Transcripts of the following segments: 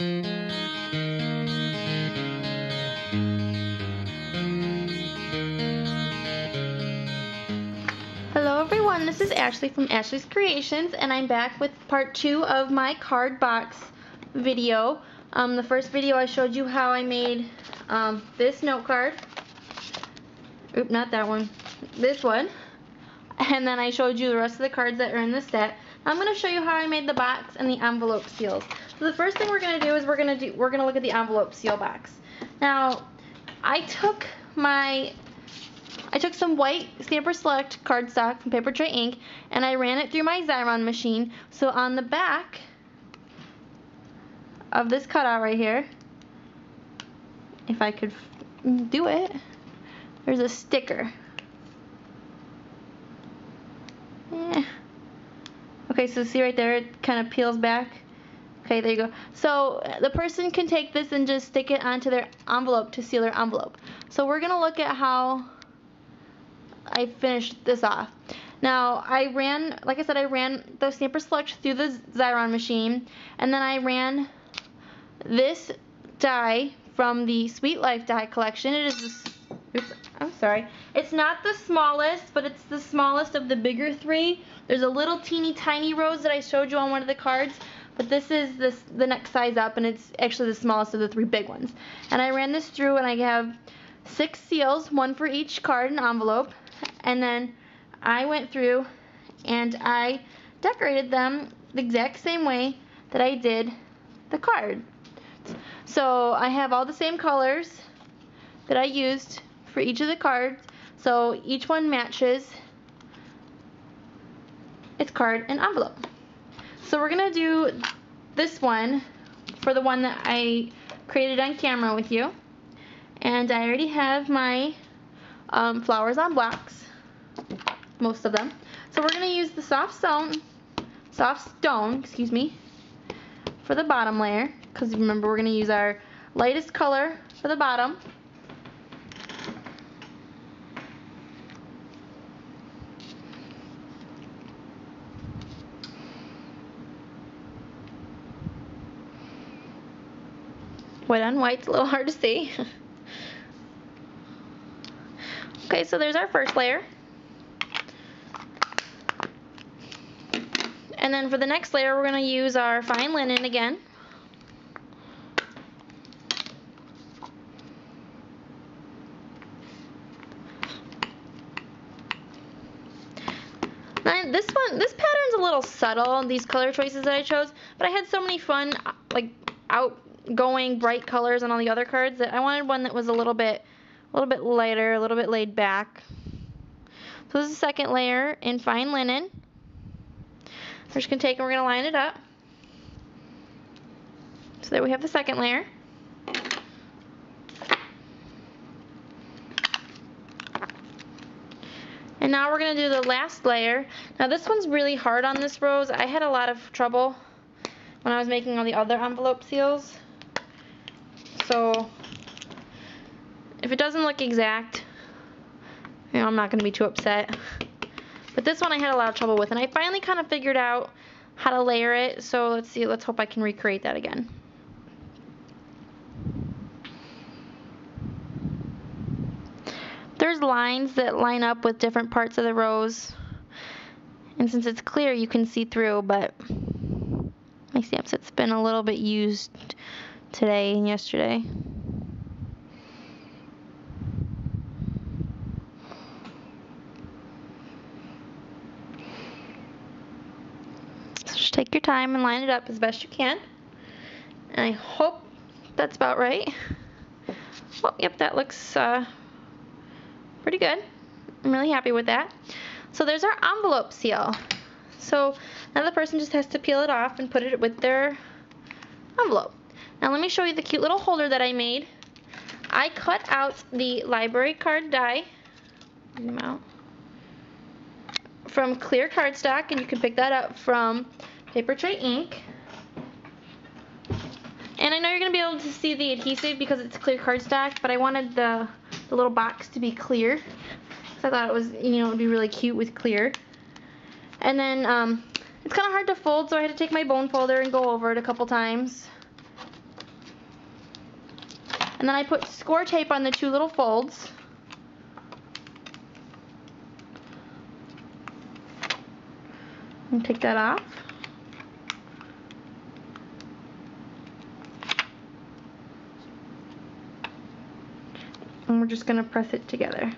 Hello everyone, this is Ashley from Ashley's Creations, and I'm back with part 2 of my card box video. The first video I showed you how I made this note card. Oop, not that one. This one. And then I showed you the rest of the cards that are in the set. I'm going to show you how I made the box and the envelope seals. So the first thing we're going to do is we're going to look at the envelope seal box. Now, I took some white Stamp-a-faire Select cardstock from Paper Tray ink, and I ran it through my Xyron machine. So on the back of this cutout right here, if I could do it, there's a sticker. Okay, so see right there, it kind of peels back. Okay, there you go. So the person can take this and just stick it onto their envelope to seal their envelope. So we're going to look at how I finished this off. Now, like I said, I ran the Stamp-a-faire Select through the Xyron machine, and then I ran this die from the Sweet Life die collection. It is this, oops, I'm sorry. It's not the smallest, but it's the smallest of the bigger three. There's a little teeny tiny rose that I showed you on one of the cards, but this is the next size up, and it's actually the smallest of the three big ones. And I ran this through, and I have 6 seals, one for each card and envelope. And then I went through and I decorated them the exact same way that I did the card. So I have all the same colors that I used for each of the cards, so each one matches its card and envelope. So we're going to do this one for the one that I created on camera with you. And I already have my flowers on blocks, most of them. So we're going to use the soft stone, for the bottom layer, because remember we're going to use our lightest color for the bottom. White on white's a little hard to see. Okay, so there's our first layer. And then for the next layer, we're going to use our fine linen again. Now, this pattern's a little subtle, these color choices that I chose, but I had so many fun, like, outgoing bright colors on all the other cards that I wanted one that was a little bit lighter, a little bit laid back. So this is the second layer in fine linen. We're just going to take and we're going to line it up. So there we have the second layer. And now we're going to do the last layer. Now this one's really hard on this rose. I had a lot of trouble when I was making all the other envelope seals. So if it doesn't look exact, I'm not going to be too upset. But this one I had a lot of trouble with, and I finally kind of figured out how to layer it. So let's hope I can recreate that again. There's lines that line up with different parts of the rose, and since it's clear you can see through, but my stamp set's been a little bit used today and yesterday. So just take your time and line it up as best you can. And I hope that's about right. Well, yep, that looks pretty good. I'm really happy with that. So there's our envelope seal. So now the person just has to peel it off and put it with their envelope. Now let me show you the cute little holder that I made. I cut out the library card die, zoom out, from clear cardstock, and you can pick that up from Paper Tray ink. And I know you're going to be able to see the adhesive because it's clear cardstock, but I wanted the little box to be clear. So I thought it was, it would be really cute with clear. And then it's kind of hard to fold, so I had to take my bone folder and go over it a couple times. And then I put score tape on the two little folds. And take that off. And we're just going to press it together.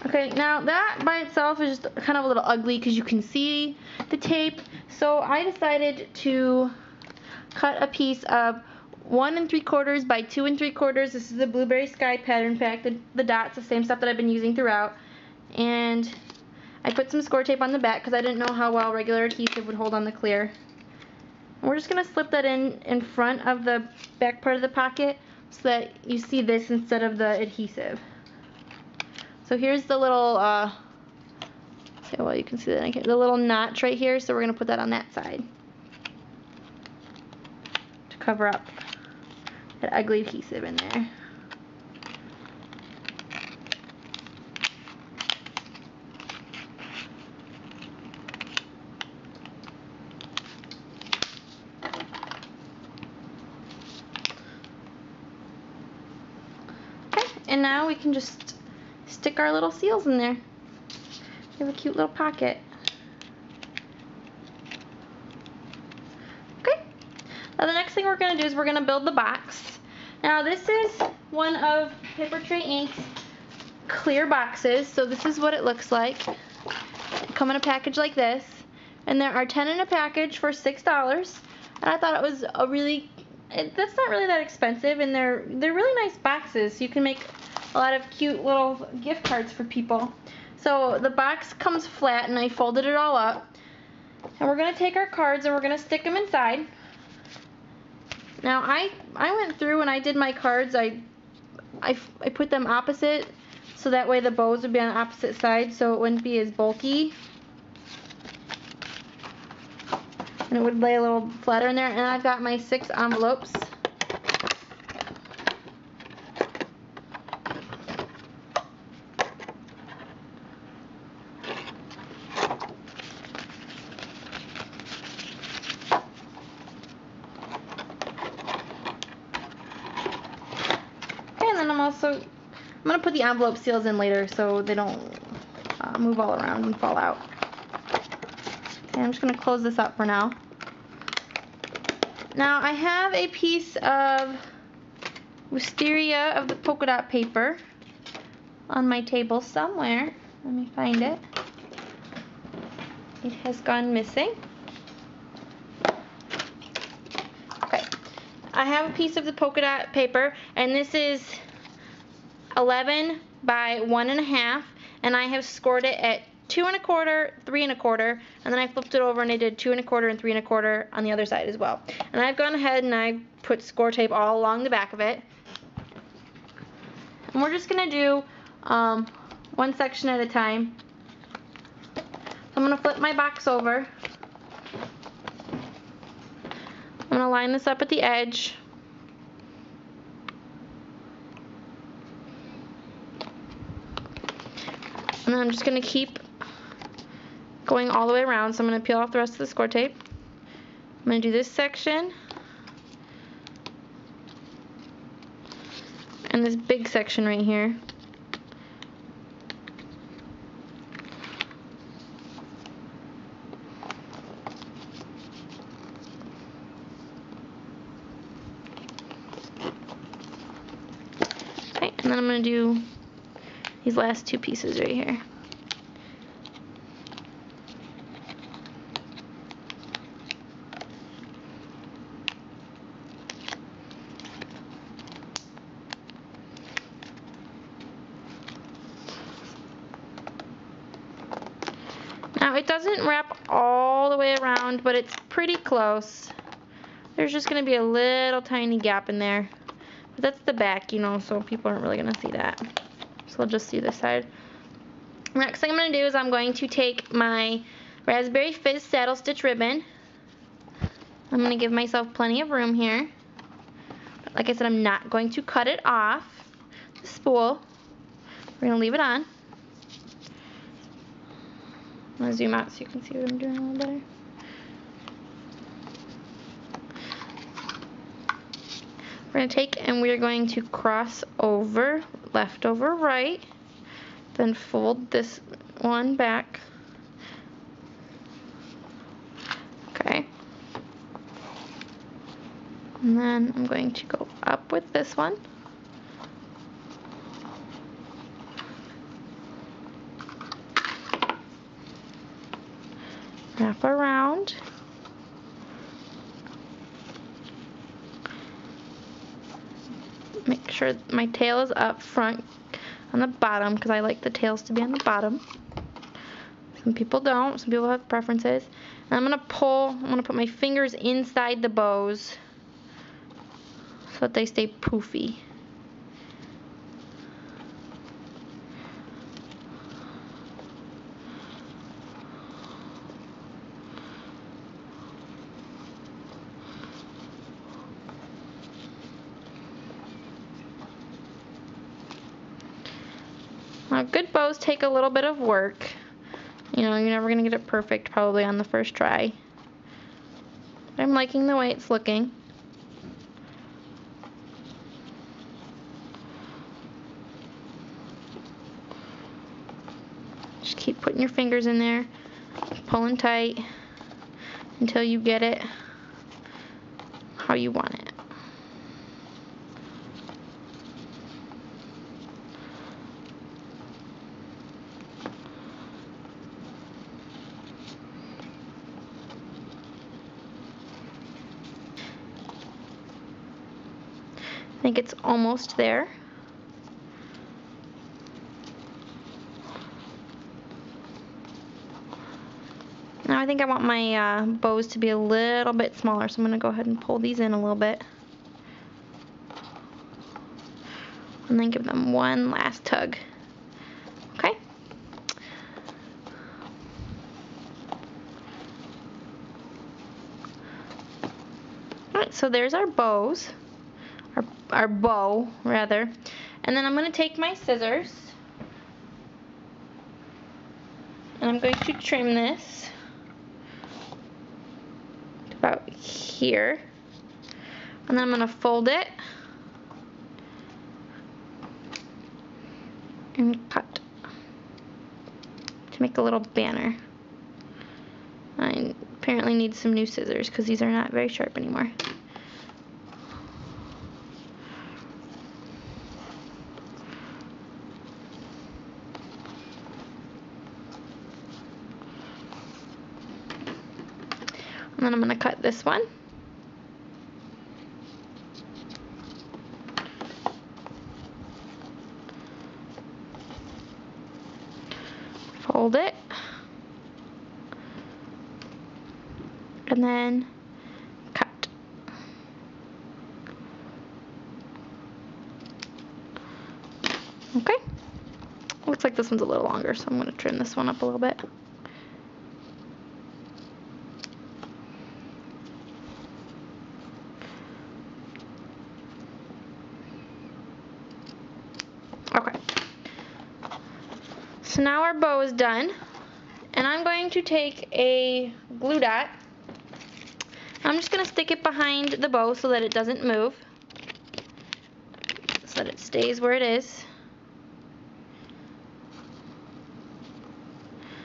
Okay, now that by itself is just kind of a little ugly because you can see the tape. So I decided to cut a piece of 1 3/4 by 2 3/4. This is the Blueberry Sky pattern pack. The dots, the same stuff that I've been using throughout. And I put some score tape on the back because I didn't know how well regular adhesive would hold on the clear. And we're just going to slip that in front of the back part of the pocket so that you see this instead of the adhesive. So here's the little, okay, well you can see that, the little notch right here, so we're going to put that on that side to cover up that ugly adhesive in there. Okay, and now we can just stick our little seals in there. We have a cute little pocket. Okay. Now the next thing we're going to do is we're going to build the box. Now this is one of Paper Tray Ink's clear boxes. So this is what it looks like. They come in a package like this. And there are 10 in a package for $6. And I thought it was a really, that's not really that expensive. And they're really nice boxes. So you can make a lot of cute little gift cards for people. So the box comes flat and I folded it all up. And we're going to take our cards and we're going to stick them inside. Now I went through and I did my cards, I put them opposite so that way the bows would be on the opposite side so it wouldn't be as bulky. And it would lay a little flatter in there. And I've got my 6 envelopes. I'm going to put the envelope seals in later so they don't move all around and fall out. Okay, I'm just going to close this up for now. Now I have a piece of wisteria of the polka dot paper on my table somewhere. Let me find it. It has gone missing. Okay, I have a piece of the polka dot paper and this is 11 by 1 1/2, and I have scored it at 2 1/4, 3 1/4, and then I flipped it over and I did 2 1/4 and 3 1/4 on the other side as well. And I've gone ahead and I put score tape all along the back of it. And we're just gonna do one section at a time. So I'm gonna flip my box over. I'm gonna line this up at the edge. And then I'm just going to keep going all the way around. So I'm going to peel off the rest of the score tape. I'm going to do this section. And this big section right here. Okay, and then I'm going to do these last 2 pieces right here. Now it doesn't wrap all the way around, but it's pretty close. There's just going to be a little tiny gap in there. But that's the back, you know, so people aren't really going to see that. So I'll just see this side. Next thing I'm going to do is I'm going to take my Raspberry Fizz saddle stitch ribbon. I'm going to give myself plenty of room here. But like I said, I'm not going to cut it off the spool. We're going to leave it on. I'm going to zoom out so you can see what I'm doing a little better. going to take and we're going to cross over, left over right, then fold this one back. Okay. And then I'm going to go up with this one. Wrap around. Make sure my tail is up front on the bottom because I like the tails to be on the bottom. Some people don't. Some people have preferences. And I'm going to pull, I'm going to put my fingers inside the bows so that they stay poofy. Now, good bows take a little bit of work. You know, you're never going to get it perfect probably on the first try. But I'm liking the way it's looking. Just keep putting your fingers in there, pulling tight until you get it how you want it. I think it's almost there. Now I think I want my bows to be a little bit smaller, so I'm going to go ahead and pull these in a little bit. And then give them one last tug. Okay? Alright, so there's our bows. Our bow, rather. And then I'm going to take my scissors. And I'm going to trim this to about here. And then I'm going to fold it and cut to make a little banner. I apparently need some new scissors because these are not very sharp anymore. And then I'm going to cut this one. Fold it. And then cut. Okay. Looks like this one's a little longer, so I'm going to trim this one up a little bit. Okay, so now our bow is done, and I'm going to take a glue dot. I'm just going to stick it behind the bow so that it doesn't move, so that it stays where it is.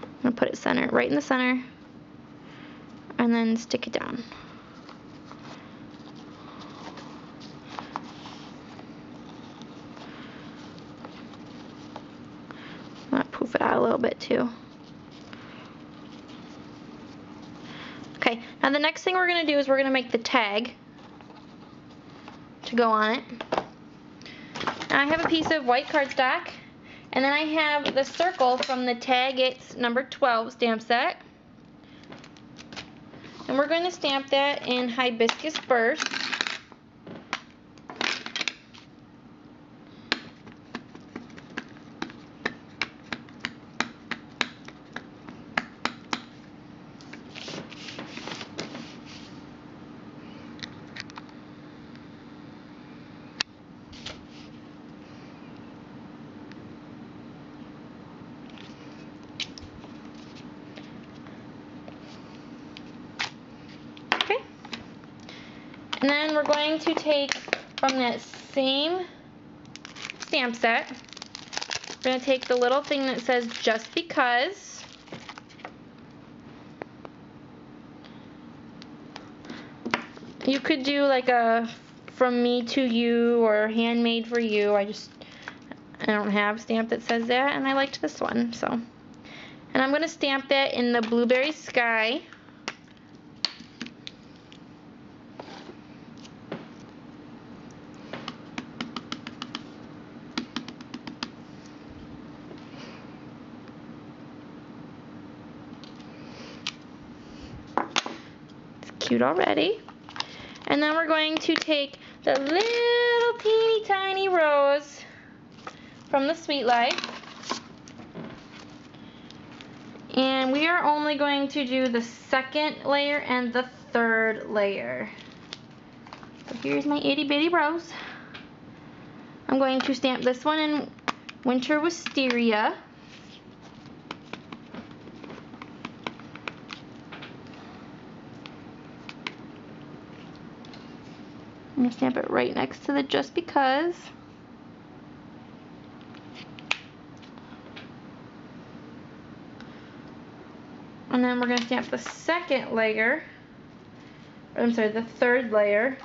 I'm going to put it right in the center, and then stick it down. Poof it out a little bit too. Okay, now the next thing we're going to do is we're going to make the tag to go on it. Now I have a piece of white cardstock, and then I have the circle from the Tag It's number 12 stamp set. And we're going to stamp that in Hibiscus Burst. And then we're going to take from that same stamp set, we're going to take the little thing that says just because. You could do like a from me to you or handmade for you. I don't have a stamp that says that, and I liked this one, so. And I'm going to stamp that in the blueberry sky. It's cute already. And then we're going to take the little teeny tiny rose from the Sweet Life. And we are only going to do the second layer and the third layer. So here's my itty bitty rose. I'm going to stamp this one in Winter Wisteria. I'm going to stamp it right next to the just because. And then we're going to stamp the second layer. I'm sorry, the third layer.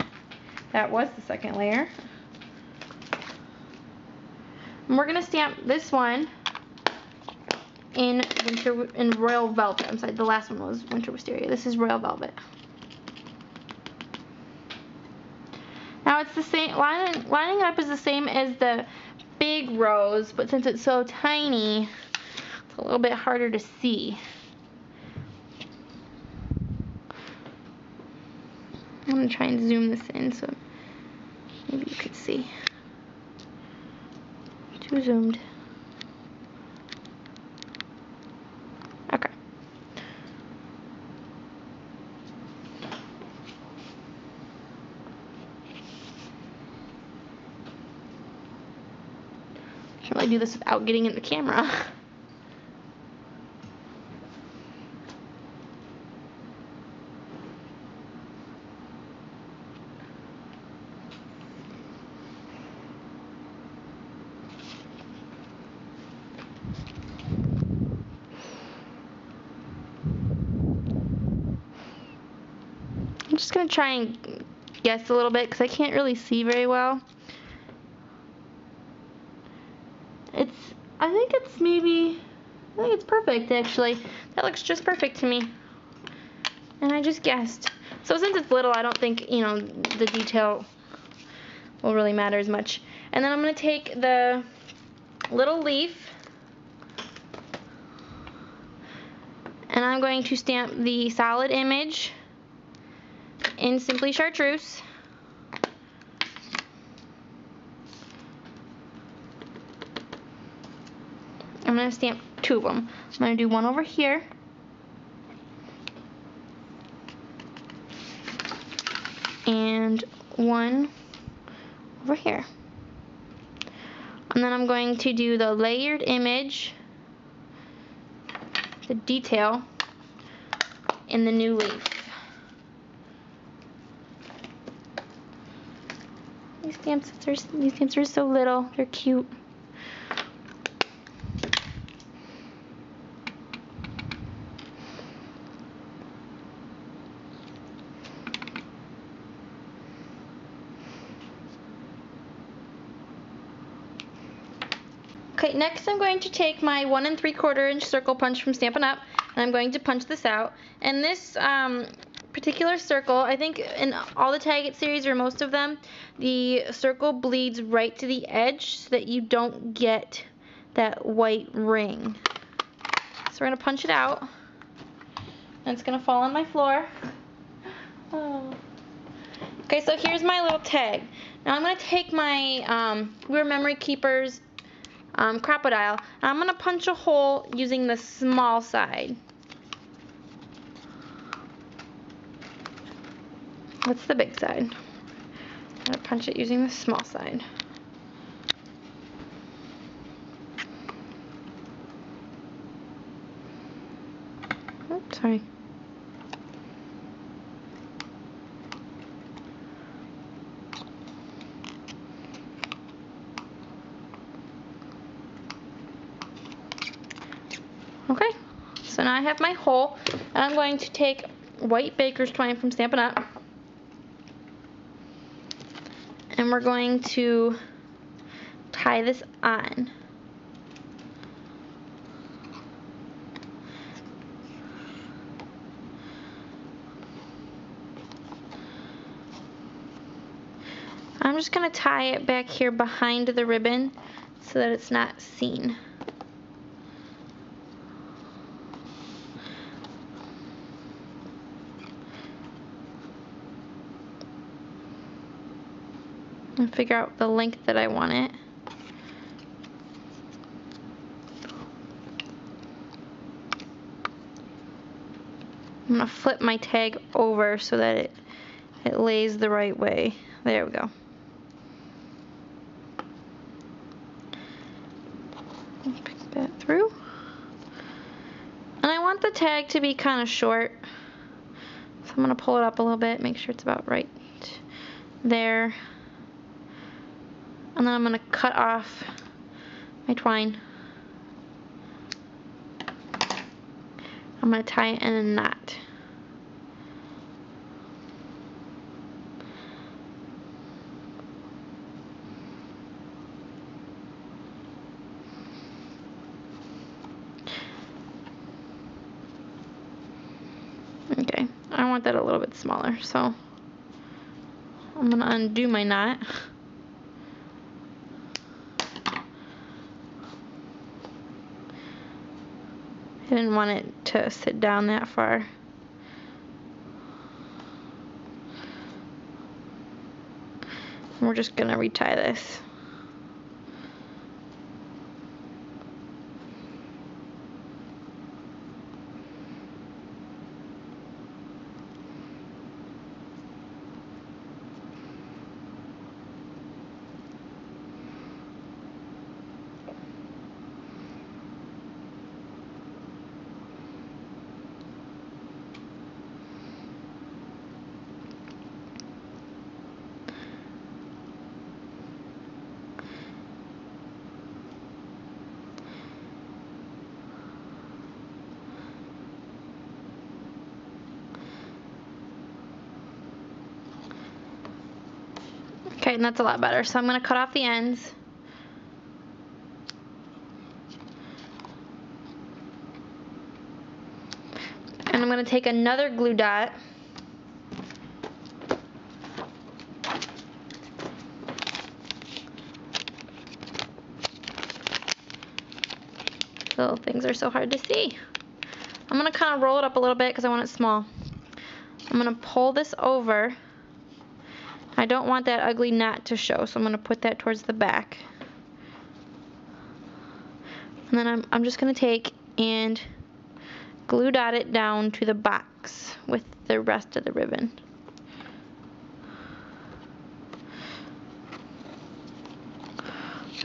That was the second layer. And we're going to stamp this one in Royal Velvet. I'm sorry, the last one was Winter Wisteria. This is Royal Velvet. Now it's the same, lining it up is the same as the big rose, but since it's so tiny, it's a little bit harder to see. I'm going to try and zoom this in so maybe you could see. Too zoomed. Okay. Can't really do this without getting in the camera. I'm just going to try and guess a little bit because I can't really see very well. I think it's perfect actually. That looks just perfect to me. And I just guessed. So since it's little, I don't think, the detail will really matter as much. And then I'm going to take the little leaf and I'm going to stamp the solid image in Simply Chartreuse. I'm going to stamp two of them. I'm going to do one over here. And one over here. And then I'm going to do the layered image, the detail, in the new leaf. These stamps are so little. They're cute. Okay, next I'm going to take my 1 3/4 inch circle punch from Stampin' Up! And I'm going to punch this out. And this particular circle, I think in all the Tag It series or most of them, the circle bleeds right to the edge so that you don't get that white ring. So we're going to punch it out. And it's going to fall on my floor. Oh. Okay, so here's my little tag. Now I'm going to take my We're Memory Keepers crocodile. And I'm going to punch a hole using the small side. That's the big side. I'm going to punch it using the small side. Oops, sorry. I have my hole, and I'm going to take white baker's twine from Stampin' Up, and we're going to tie this on. I'm just going to tie it back here behind the ribbon so that it's not seen. And figure out the length that I want it. I'm going to flip my tag over so that it lays the right way. There we go. Pick that through. And I want the tag to be kind of short. So I'm going to pull it up a little bit, make sure it's about right there. And then I'm going to cut off my twine. I'm going to tie it in a knot. Okay, I want that a little bit smaller, so I'm going to undo my knot. I didn't want it to sit down that far. And we're just going to retie this. Okay, and that's a lot better. So I'm going to cut off the ends. And I'm going to take another glue dot. Little things are so hard to see. I'm going to kind of roll it up a little bit because I want it small. I'm going to pull this over. I don't want that ugly knot to show, so I'm going to put that towards the back. And then I'm just going to take and glue dot it down to the box with the rest of the ribbon.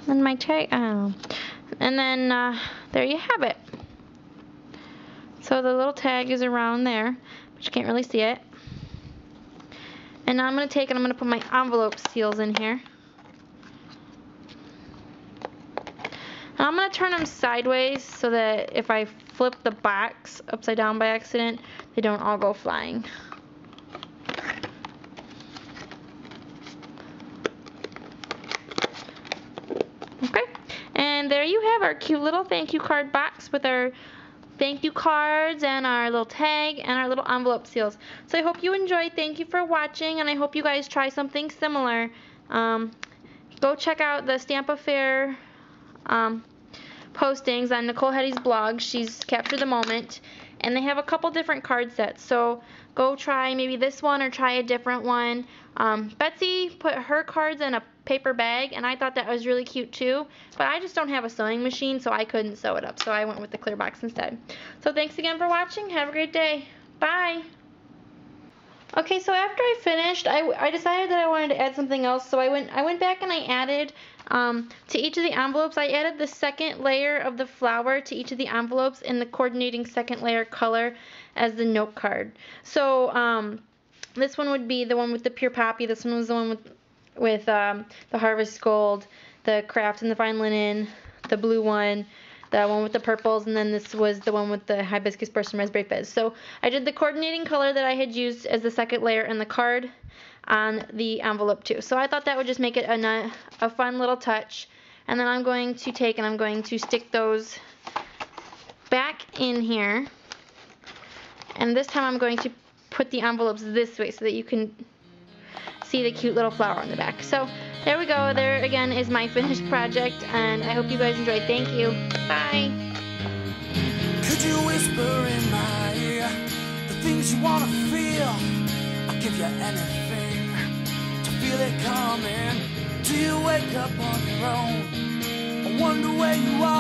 And my tag, and then there you have it. So the little tag is around there, but you can't really see it. And now I'm going to take and I'm going to put my envelope seals in here. And I'm going to turn them sideways so that if I flip the box upside down by accident, they don't all go flying. Okay, and there you have our cute little thank you card box with our thank you cards and our little tag and our little envelope seals. So I hope you enjoyed. Thank you for watching, and I hope you guys try something similar. Go check out the Stamp-a-faire postings on Nicole Hetty's blog. She's captured the moment, and they have a couple different card sets. So go try maybe this one or try a different one. Betsy put her cards in a paper bag, and I thought that was really cute too, but I just don't have a sewing machine, so I couldn't sew it up, so I went with the clear box instead. So thanks again for watching. Have a great day. Bye. Okay, so after I finished, I decided that I wanted to add something else, so I went back and I added to each of the envelopes. I added the second layer of the flower to each of the envelopes in the coordinating second layer color as the note card. So this one would be the one with the pure poppy. This one was the one with the harvest gold, the craft and the fine linen, the blue one, the one with the purples, and then this was the one with the hibiscus burst and raspberry fizz. So I did the coordinating color that I had used as the second layer in the card on the envelope too. So I thought that would just make it a fun little touch. And then I'm going to take and I'm going to stick those back in here. And this time I'm going to put the envelopes this way so that you can see the cute little flower on the back. So there we go. There again is my finished project, and I hope you guys enjoyed. Thank you. Bye. Could you whisper in my ear the things you want to feel? I'll give you anything to feel it coming. Do you wake up on your own? I wonder where you are.